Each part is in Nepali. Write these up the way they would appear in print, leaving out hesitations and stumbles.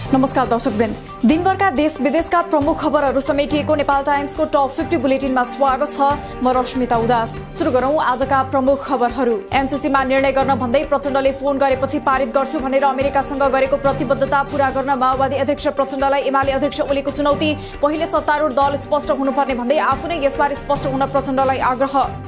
नमस्कार दर्शकवृन्द, दिनभरका देश विदेशका प्रमुख खबरहरू समेटिएको नेपाल टाइम्सको टप 50 बुलेटिनमा स्वागत छ। म रश्मिता उदास। सुरु गरौं आजका प्रमुख खबरहरू। एमसीसीमा निर्णय गर्न भन्दै प्रचण्डले फोन गरेपछि पारित गर्छु भनेर अमेरिकासँग गरेको प्रतिबद्धता पूरा गर्न माओवादी अध्यक्ष प्रचण्डलाई एमाले अध्यक्ष ओलीको चुनौती। पहिले सत्तारूढ दल स्पष्ट हुनुपर्ने भन्दै आफू नै यसबारे स्पष्ट हुन प्रचण्डलाई आग्रह।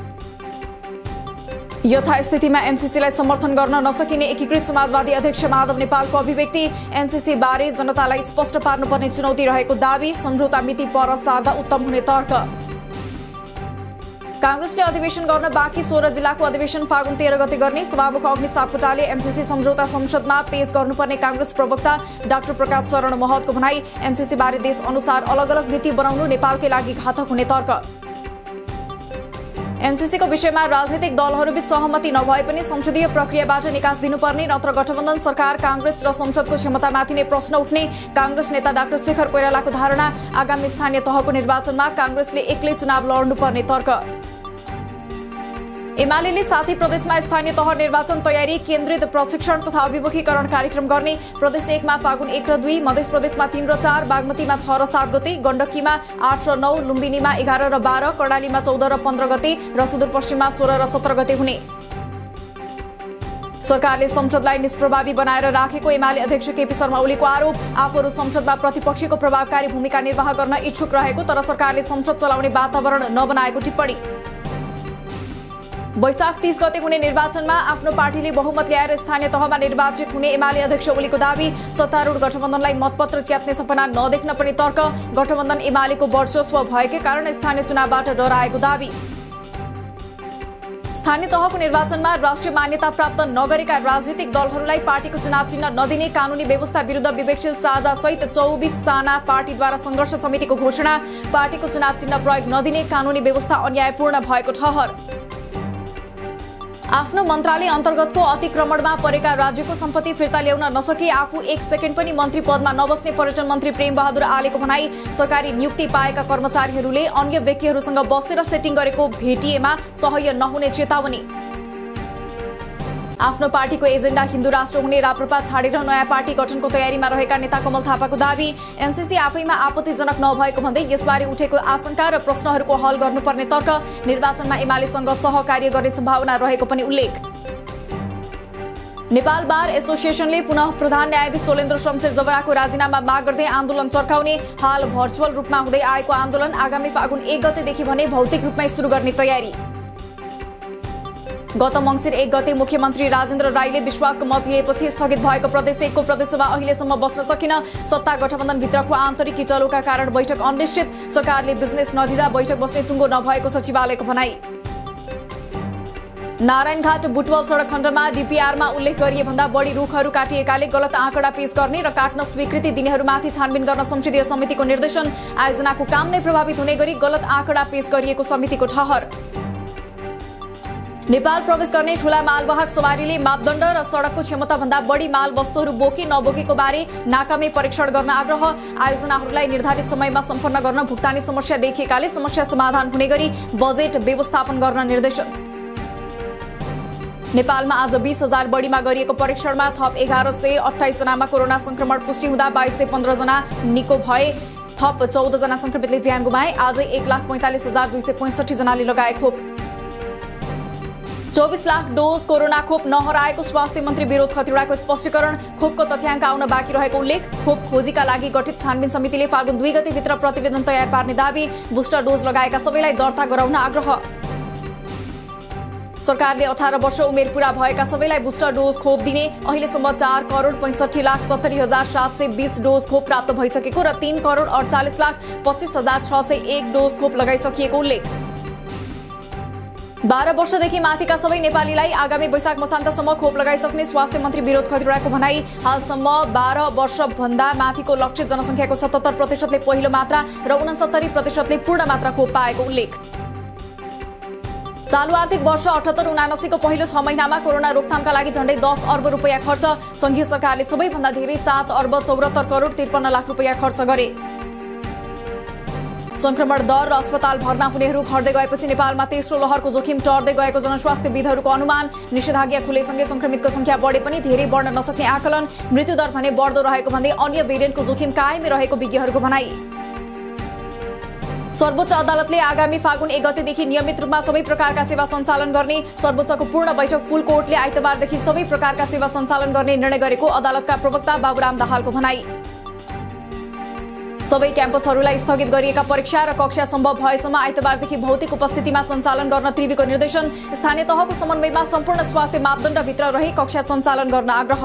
यथास्थितिमा एमसीसीलाई समर्थन गर्न नसकिने एकीकृत समाजवादी अध्यक्ष माधव नेपालको अभिव्यक्ति। एमसीसी बारे जनतालाई स्पष्ट पार्नुपर्ने चुनौती रहेको दावी। सम्झौता मिति पर सार्दा उत्तम हुने तर्क। कांग्रेसले अधिवेशन गर्न बाँकी 16 जिल्लाको अधिवेशन फागुन 13 गते गर्ने। सभामुख अग्नि सापकोटाले एमसीसी सम्झौता संसदमा पेश गर्नुपर्ने कांग्रेस प्रवक्ता डाक्टर प्रकाश शरण महतको भनाई। एमसीसी बारे देश अनुसार अलग अलग नीति बनाउनु नेपालकै लागि घातक हुने तर्क। एमसीसीको विषयमा राजनीतिक दलहरूबीच सहमति नभए पनि संसदीय प्रक्रियाबाट निकास दिनुपर्ने, नत्र गठबन्धन सरकार कांग्रेस र संसदको क्षमतामाथि नै प्रश्न उठ्ने कांग्रेस नेता डाक्टर शेखर कोइरालाको धारणा। आगामी स्थानीय तहको निर्वाचनमा कांग्रेसले एक्लै चुनाव लड्नुपर्ने तर्क। एमालेले 7 प्रदेशमा स्थानीय तह निर्वाचन तयारी, केन्द्रित प्रशिक्षण तथा अभिमुखीकरण कार्यक्रम गर्ने। प्रदेश 1 मा फागुन 1 र 2, मध्य प्रदेशमा 3 र 4, बागमतीमा 6 र 7 गते, गण्डकीमा 8 र 9, लुम्बिनीमा 11 र 12, कर्णालीमा 14 र 15 गते र सुदूरपश्चिममा 16 र 17 गते हुने। सरकारले संसदलाई निष्प्रभावी बनाएर राखेको एमाले अध्यक्ष केपी शर्मा ओलीको आरोप। आफूहरू संसदमा प्रतिपक्षीको प्रभावकारी भूमिका निर्वाह गर्न इच्छुक रहेको तर सरकारले संसद चलाउने वातावरण नबनाएको टिप्पणी। वैशाख 30 गते हुने निर्वाचनमा आफ्नो पार्टीले बहुमत ल्याएर स्थानीय तहमा निर्वाचित हुने एमाले अध्यक्ष ओलीको दावी। सत्तारूढ गठबन्धनलाई मतपत्र च्यात्ने सपना नदेख्न पनि तर्क। गठबन्धन एमालेको वर्चस्व भएकै कारण स्थानीय चुनावबाट डराएको दावी। स्थानीय तहको निर्वाचनमा राष्ट्रिय मान्यता प्राप्त नगरेका राजनीतिक दलहरूलाई पार्टीको चुनाव चिन्ह नदिने कानूनी व्यवस्था विरुद्ध विवेकशील साझा सहित 24 साना पार्टीद्वारा संघर्ष समितिको घोषणा। पार्टीको चुनाव चिन्ह प्रयोग नदिने कानूनी व्यवस्था अन्यायपूर्ण भएको ठहर। आफ्नो मन्त्रालय अन्तर्गतको अतिक्रमणमा परेका राज्यको सम्पत्ति फिर्ता ल्याउन नसके आफू 1 सेकेन्ड पनि मन्त्री पदमा नबस्ने पर्यटन मन्त्री प्रेम बहादुर आलेको भनाई। सरकारी नियुक्ति पाएका कर्मचारीहरूले अन्य व्यक्तिहरूसँग बसेर सेटिङ गरेको भेटिएमा सह्य नहुने चेतावनी। आफ्नो पार्टीको एजेन्डा हिन्दू राष्ट्र हुने राप्रपा छाडेर नयाँ पार्टी गठनको तयारीमा रहेका नेता कमल थापाको दावी। एमसीसी आफैमा आपत्तिजनक नभएको भन्दै यसबारे उठेको आशंका र प्रश्नहरूको हल गर्नुपर्ने तर्क। निर्वाचनमा एमालेसँग सहकार्य गर्ने सम्भावना रहेको पनि उल्लेख। नेपाल बार एसोसिएसनले पुनः प्रधान न्यायाधीश सोलेन्द्र शमशेर जबराको राजीनामा माग गर्दै आन्दोलन चर्काउने। हाल भर्चुअल रूपमा हुँदै आएको आन्दोलन आगामी फागुन 1 गतेदेखि भने भौतिक रूपमै सुरु गर्ने तयारी। गत मङ्सिर 1 गते मुख्यमन्त्री राजेन्द्र राईले विश्वासको मत लिएपछि स्थगित भएको प्रदेश 1 को प्रदेशसभा अहिलेसम्म बस्न सकिन। सत्ता गठबन्धनभित्रको आन्तरिक किचलोका कारण बैठक अनिश्चित। सरकारले बिजनेस नदिँदा बैठक बस्ने टुङ्गो नभएको सचिवालयको भनाई। नारायणघाट बुटवल सडक खण्डमा डीपीआरमा उल्लेख गरिए भन्दा बढी रुखहरू काटिएकाले गलत आँकडा पेश गर्ने र काट्न स्वीकृति दिनेहरूमाथि छानबिन गर्न संसदीय समितिको निर्देशन। आयोजनाको काम नै प्रभावित हुने गरी गलत आँकडा पेश गरिएको समितिको ठहर। नेपाल प्रवेश गर्ने ठूला मालवाहक सवारीले मापदण्ड र सडकको क्षमता भन्दा बढी माल वस्तुहरू बोके नबोकेको बारे नाकामै परीक्षण गर्न आग्रह। आयोजनाहरूलाई निर्धारित समयमा सम्पन्न गर्न भुक्तानी समस्या देखिएकाले समस्या समाधान हुने गरी बजेट व्यवस्थापन गर्न निर्देशन। नेपालमा आज 20,000 बढीमा गरिएको परीक्षणमा थप 1128 जनामा कोरोना संक्रमण पुष्टि हुँदा 2215 जना निको भए। थप 14 जना संक्रमितले ज्यान गुमाए। आजै 1,45,265 जनाले लगाए खोप। 24 लाख डोज कोरोना खोप नहराएको स्वास्थ्य मन्त्री विरोध खतिवड़ाको स्पष्टीकरण। खोपको तथ्याङ्क आउन बाँकी रहेको उल्लेख। खोप खोजीका लागि गठित छानबिन समितिले फागुन 2 गतेभित्र प्रतिवेदन तयार पार्ने दावी। बुस्टर डोज लगाएका सबैलाई दर्ता गराउन आग्रह। सरकारले 18 वर्ष उमेर पूरा भएका सबैलाई बुस्टर डोज खोप दिने। अहिलेसम्म 4,65,6720 डोज खोप प्राप्त भइसकेको र 3,48,25,601 डोज खोप लगाइसकिएको उल्लेख। 12 वर्षदेखि माथिका सबै नेपालीलाई आगामी वैशाख मसान्तसम्म खोप लगाइसक्ने स्वास्थ्य मन्त्री विरोध खतिवड़ाको भनाई। हालसम्म 12 वर्षभन्दा माथिको लक्षित जनसङ्ख्याको 77% ले पहिलो मात्रा र 69% ले पूर्ण मात्रा खोप पाएको उल्लेख। चालु आर्थिक वर्ष 78-79 को पहिलो 6 महिनामा कोरोना रोकथामका लागि झण्डै 10 अर्ब रुपैयाँ खर्च। संघीय सरकारले सबैभन्दा धेरै 7 अर्ब 74 करोड 53 लाख रुपैयाँ खर्च गरे। संक्रमण दर र अस्पताल भर्ना हुनेहरू घट्दै गएपछि नेपालमा तेस्रो लहरको जोखिम टर्दै गएको जनस्वास्थ्यविदहरूको अनुमान। निषेधाज्ञा खुलेसँगै संक्रमितको संख्या बढे पनि धेरै बढ्न नसक्ने आकलन। मृत्युदर भने बढ्दो रहेको भन्दै अन्य भेरिएन्टको जोखिम कायमै रहेको विज्ञहरूको भनाई। सर्वोच्च अदालतले आगामी फागुन 1 गतेदेखि नियमित रूपमा सबै प्रकारका सेवा सञ्चालन गर्ने। सर्वोच्चको पूर्ण बैठक फुल कोर्टले आइतबारदेखि सबै प्रकारका सेवा सञ्चालन गर्ने निर्णय गरेको अदालतका प्रवक्ता बाबुराम दाहालको भनाई। सबै क्याम्पसहरूलाई स्थगित गरिएका परीक्षा र कक्षा सम्भव भएसम्म आइतबारदेखि भौतिक उपस्थितिमा सञ्चालन गर्न त्रिवीको निर्देशन। स्थानीय तहको समन्वयमा सम्पूर्ण स्वास्थ्य मापदण्डभित्र रही कक्षा सञ्चालन गर्न आग्रह।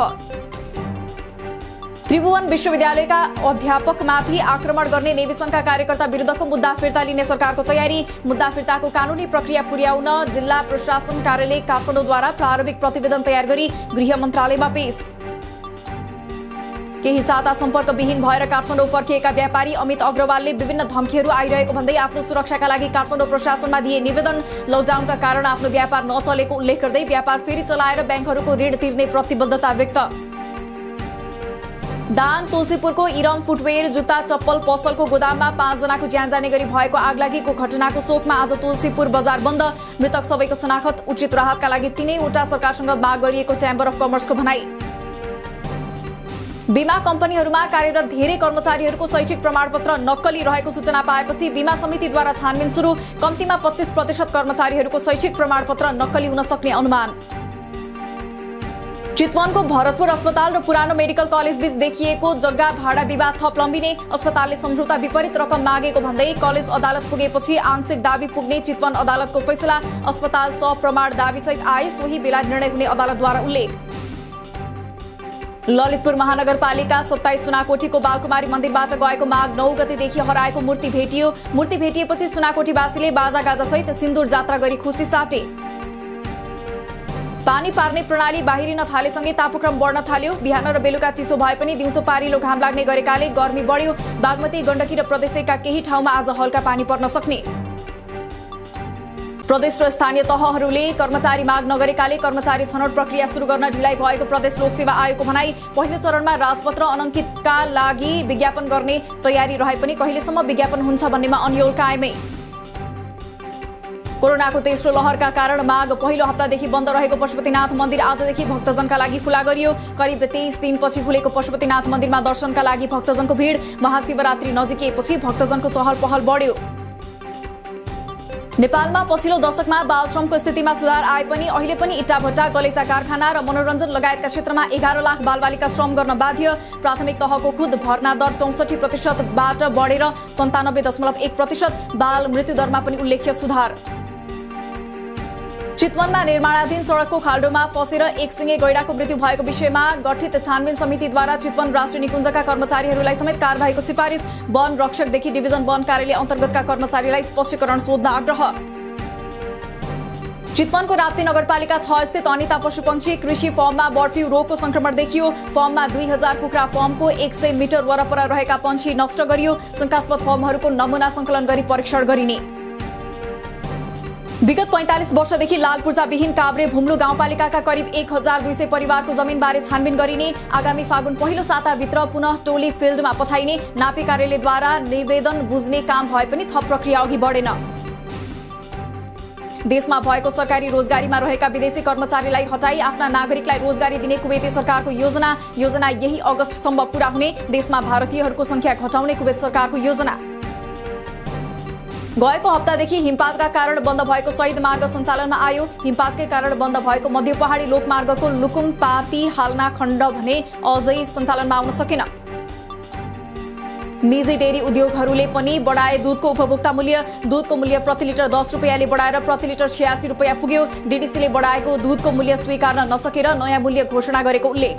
त्रिभुवन विश्वविद्यालयका अध्यापकमाथि आक्रमण गर्ने नेवी संघका कार्यकर्ता विरुद्धको मुद्दा फिर्ता लिने सरकारको तयारी। मुद्दा फिर्ताको कानूनी प्रक्रिया पुर्याउन जिल्ला प्रशासन कार्यालय काठमाडौँद्वारा प्रारम्भिक प्रतिवेदन तयार गरी गृह मन्त्रालयमा पेश। केही साता सम्पर्कविहीन भएर काठमाडौँ फर्किएका व्यापारी अमित अग्रवालले विभिन्न धम्कीहरू आइरहेको भन्दै आफ्नो सुरक्षाका लागि काठमाडौँ प्रशासनमा दिए निवेदन। लकडाउनका कारण आफ्नो व्यापार नचलेको उल्लेख गर्दै व्यापार फेरि चलाएर ब्याङ्कहरूको ऋण तिर्ने प्रतिबद्धता व्यक्त। दाङ तुलसीपुरको इरम फुटवेयर जुत्ता चप्पल पसलको गोदाममा 5 जनाको ज्यान जाने गरी भएको आगलागीको घटनाको शोकमा आज तुलसीपुर बजार बन्द। मृतक सबैको शनाखत उचित राहतका लागि 3वटा सरकारसँग माग गरिएको च्याम्बर अफ कमर्सको भनाई। बीमा कम्पनीहरूमा कार्यरत धेरै कर्मचारीहरूको शैक्षिक प्रमाणपत्र नक्कली रहेको सूचना पाएपछि बीमा समितिद्वारा छानबिन सुरु। कम्तीमा 25% कर्मचारीहरूको शैक्षिक प्रमाणपत्र नक्कली हुन सक्ने अनुमान। चितवनको भरतपुर अस्पताल र पुरानो मेडिकल कलेज बीच देखिएको जग्गा भाडा विवाद थप लम्बिने। अस्पतालले सम्झौता विपरीत रकम मागेको भन्दै कलेज अदालत पुगेपछि आंशिक दाबी पुग्ने चितवन अदालतको फैसला। अस्पताल सप्रमाण दाबीसहित आए सोही बेला निर्णय हुने अदालतद्वारा उल्लेख। ललितपुर महानगरपालिका 27 सुनाकोटीको बालकुमारी मन्दिरबाट गएको माघ 9 गतेदेखि हराएको मूर्ति भेटियो। मूर्ति भेटिएपछि सुनाकोटीवासीले बाजागाजासहित सिन्दूर जात्रा गरी खुसी साटे। पानी पार्ने प्रणाली बाहिरिन थालेसँगै तापक्रम बढ्न थाल्यो। बिहान र बेलुका चिसो भए पनि दिउँसो पारिलो घाम लाग्ने गरेकाले गर्मी बढ्यो। बागमती, गण्डकी र प्रदेशका केही ठाउँमा आज हल्का पानी पर्न सक्ने। प्रदेश र स्थानीय तहहरूले कर्मचारी माग नगरेकाले कर्मचारी छनौट प्रक्रिया सुरु गर्न ढिलाइ भएको प्रदेश लोकसेवा आयोगको भनाई। पहिलो चरणमा राजपत्र अनङ्कितका लागि विज्ञापन गर्ने तयारी रहे पनि कहिलेसम्म विज्ञापन हुन्छ भन्नेमा अन्यल कायमै। कोरोनाको तेस्रो लहरका कारण माघ पहिलो हप्तादेखि बन्द रहेको पशुपतिनाथ मन्दिर आजदेखि भक्तजनका लागि खुला गरियो। करिब 23 दिनपछि खुलेको पशुपतिनाथ मन्दिरमा दर्शनका लागि भक्तजनको भिड। महाशिवरात्रि नजिकिएपछि भक्तजनको चहल पहल बढ्यो। नेपालमा पछिल्लो दशकमा बाल श्रमको स्थितिमा सुधार आए पनि अहिले पनि इट्टाभट्टा, गलैँचा कारखाना र मनोरञ्जन लगायतका क्षेत्रमा 11 लाख बालबालिका श्रम गर्न बाध्य। प्राथमिक तहको खुद भर्ना दर 64%बाट बढेर 97.1%। बाल मृत्युदरमा पनि उल्लेख्य सुधार। चितवनमा निर्माणाधीन सडकको खाल्डोमा फसेर एकसिङे गैंडाको मृत्यु भएको विषयमा गठित छानबिन समितिद्वारा चितवन राष्ट्रिय निकुञ्जका कर्मचारीहरूलाई समेत कारबाहीको सिफारिस। वन रक्षकदेखि डिभिजन वन कार्यालय अन्तर्गतका कर्मचारीलाई स्पष्टीकरण सोध्न आग्रह। चितवनको राप्ती नगरपालिका 6 स्थित अनिता पशुपक्षी कृषि फर्ममा बर्ड फ्लू रोगको संक्रमण देखियो। फर्ममा 2000 कुखुरा फर्मको 100 मिटर वरपर रहेका पंक्षी नष्ट गरियो। शंकास्पद फर्महरूको नमुना संकलन गरी परीक्षण गरिने। विगत 45 वर्षदेखि लाल पूर्जाविहीन काभ्रे भुम्लु गाउँपालिकाका करिब 1200 परिवारको जमिनबारे छानबिन गरिने। आगामी फागुन पहिलो साताभित्र पुनः टोली फिल्डमा पठाइने। नापी कार्यालयद्वारा निवेदन बुझ्ने काम भए पनि थप प्रक्रिया अघि बढेन। देशमा भएको सरकारी रोजगारीमा रहेका विदेशी कर्मचारीलाई हटाई आफ्ना नागरिकलाई रोजगारी दिने कुवेती सरकारको योजना यही अगस्तसम्म पूरा हुने। देशमा भारतीयहरूको संख्या घटाउने कुवेत सरकारको योजना। गएको हप्तादेखि हिमपातका कारण बन्द भएको शहीद मार्ग सञ्चालनमा आयो। हिमपातकै कारण बन्द भएको मध्य पहाडी लोकमार्गको लुकुम पाती हालना खण्ड भने अझै सञ्चालनमा आउन सकेन। निजी डेरी उद्योगहरूले पनि बढाए दूधको उपभोक्ता मूल्य। दूधको मूल्य प्रति लिटर 10 रुपैयाँले बढाएर प्रति लिटर 86 रुपैयाँ पुग्यो। डीडीसीले बढाएको दूधको मूल्य स्वीकार्न नसकेर नयाँ मूल्य घोषणा गरेको उल्लेख।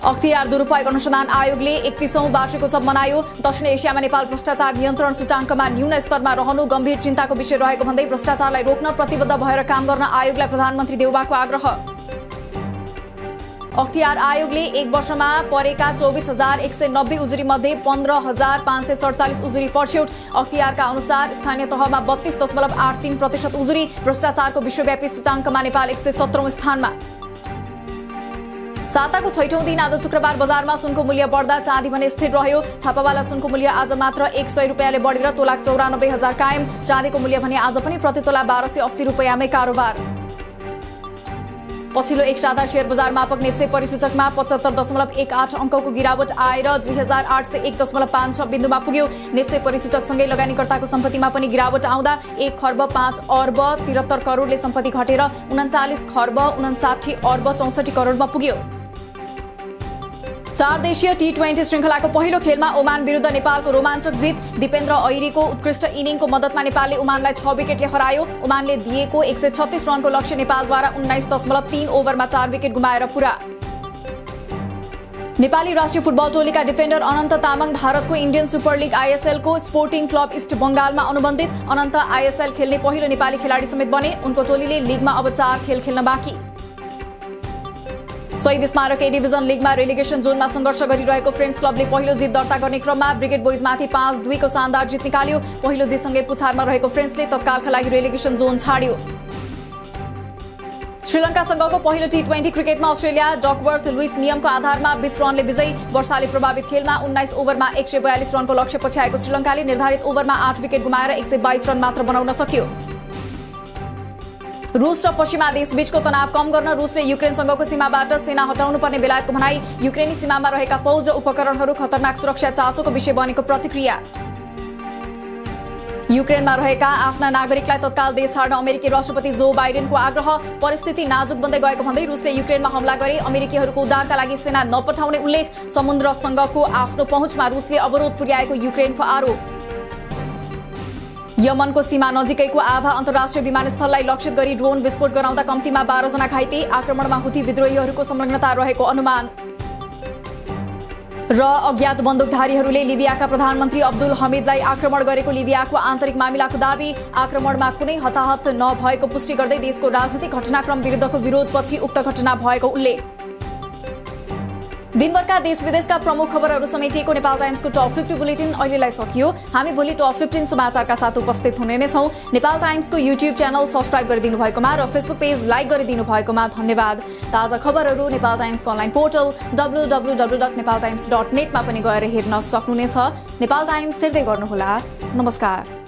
अख्तियार दुरुपयोग अनुसन्धान आयोगले 31औं वार्षिकोत्सव मनायो। दक्षिण एसियामा नेपाल भ्रष्टाचार नियन्त्रण सूचाङ्कमा न्यून स्तरमा रहनु गम्भीर चिन्ताको विषय रहेको भन्दै भ्रष्टाचारलाई रोक्न प्रतिबद्ध भएर काम गर्न आयोगलाई प्रधानमन्त्री देउबाको आग्रह। अख्तियार आयोगले 1 वर्षमा परेका 24,190 उजुरी मध्ये 15,547 उजुरी फर्स्यौट। अख्तियारका अनुसार स्थानीय तहमा 32.83% उजुरी। भ्रष्टाचारको विश्वव्यापी सूचाङ्कमा नेपाल 117औं स्थानमा। साताको 6औं दिन आज शुक्रबार बजारमा सुनको मूल्य बढ्दा चाँदी भने स्थिर रह्यो। छापावाला सुनको मूल्य आज मात्र 100 रुपैयाँले बढेर तोला 94,000 कायम। चाँदीको मूल्य भने आज पनि प्रति तोला 1280 रुपैयाँमै कारोबार। पछिल्लो एक साता शेयर बजार मापक नेप्से परिसूचकमा 75.18 अङ्कको गिरावट आएर 2801.56 बिन्दुमा पुग्यो। नेप्से परिसूचकसँगै लगानीकर्ताको सम्पत्तिमा पनि गिरावट आउँदा 1 खर्ब 5 अर्ब 73 करोडले सम्पत्ति घटेर 39 खर्ब 59 अर्ब 64 करोडमा पुग्यो। 4 देशीय T20 श्रृङ्खलाको पहिलो खेलमा ओमान विरुद्ध नेपालको रोमाञ्चक जित। दिपेन्द्र ऐरीको उत्कृष्ट इनिङको मद्दतमा नेपालले ओमानलाई 6 विकेटले हरायो। ओमानले दिएको 136 रनको लक्ष्य नेपालद्वारा 19.3 ओभरमा 4 विकेट गुमाएर पूरा। नेपाली राष्ट्रिय फुटबल टोलीका डिफेन्डर अनन्त तामाङ भारतको इन्डियन सुपर लिग ISL को स्पोर्टिङ क्लब इस्ट बंगालमा अनुबन्धित। अनन्त ISL खेल्ने पहिलो नेपाली खेलाडी समेत बने। उनको टोलीले लिगमा अब 4 खेल खेल्न बाँकी। शहीद स्मारक ए डिभिजन लिगमा रेलिगेसन जोनमा संघर्ष गरिरहेको फ्रेन्ड्स क्लबले पहिलो जित दर्ता गर्ने क्रममा ब्रिगेड बोइजमाथि 5-2 को शानदार जित निकाल्यो। पहिलो जितसँगै पुछारमा रहेको फ्रेन्ड्सले तत्कालका लागि रेलिगेसन जोन छाड्यो। श्रीलङ्कासँगको पहिलो T20 क्रिकेटमा अस्ट्रेलिया डकवर्थ लुइस नियमको आधारमा 20 रनले विजयी। वर्षाले प्रभावित खेलमा 19 ओभरमा 142 रनको लक्ष्य पछ्याएको श्रीलङ्काले निर्धारित ओभरमा 8 विकेट गुमाएर 122 रन मात्र बनाउन सक्यो। रूस र पश्चिमा देश बीचको तनाव कम गर्न रूसले युक्रेनसँगको सीमाबाट सेना हटाउनु पर्ने बेलायतको भनाई। युक्रेनी सीमामा रहेका फौज र उपकरणहरू खतरनाक सुरक्षा चासोको विषय बनेको प्रतिक्रिया। युक्रेनमा रहेका आफ्ना नागरिकलाई तत्काल देश छाड्न अमेरिकी राष्ट्रपति जो बाइडेनको आग्रह। परिस्थिति नाजुक बन्दै गएको भन्दै रूसले युक्रेनमा हमला गरे। अमेरिकीहरूको उद्धारका लागि सेना नपठाउने उल्लेख। समुद्रसँगको आफ्नो पहुँचमा रूसले अवरोध पुर्याएको युक्रेनको आरोप। यमनको सीमा नजिकैको आभा अन्तर्राष्ट्रिय विमानस्थललाई लक्षित गरी ड्रोन विस्फोट गराउँदा कम्तीमा 12 जना घाइते। आक्रमणमा हुती विद्रोहीहरूको संलग्नता रहेको अनुमान। र अज्ञात बन्दुकधारीहरूले लिबियाका प्रधानमन्त्री अब्दुल हमिदलाई आक्रमण गरेको लिबियाको आन्तरिक मामिलाको दाबी। आक्रमणमा कुनै हताहत नभएको पुष्टि गर्दै देशको राजनीतिक घटनाक्रम विरुद्धको विरोधपछि उक्त घटना भएको उल्लेख। दिनभरका देश विदेशका प्रमुख खबरहरू समेटिएको नेपाल टाइम्सको टप 50 बुलेटिन अहिलेलाई सकियो। हामी भोलि टप 15 समाचारका साथ उपस्थित हुने नै छौं। नेपाल टाइम्सको युट्युब च्यानल सब्स्क्राइब गरिदिनु भएकोमा र फेसबुक पेज लाइक गरिदिनु भएकोमा धन्यवाद। ताजा खबरहरू नेपाल टाइम्सको अनलाइन पोर्टल www.nepaltimes.net मा पनि गएर हेर्न सक्नुहुनेछ। नेपाल टाइम्स हेर्दै गर्नुहोला। नमस्कार।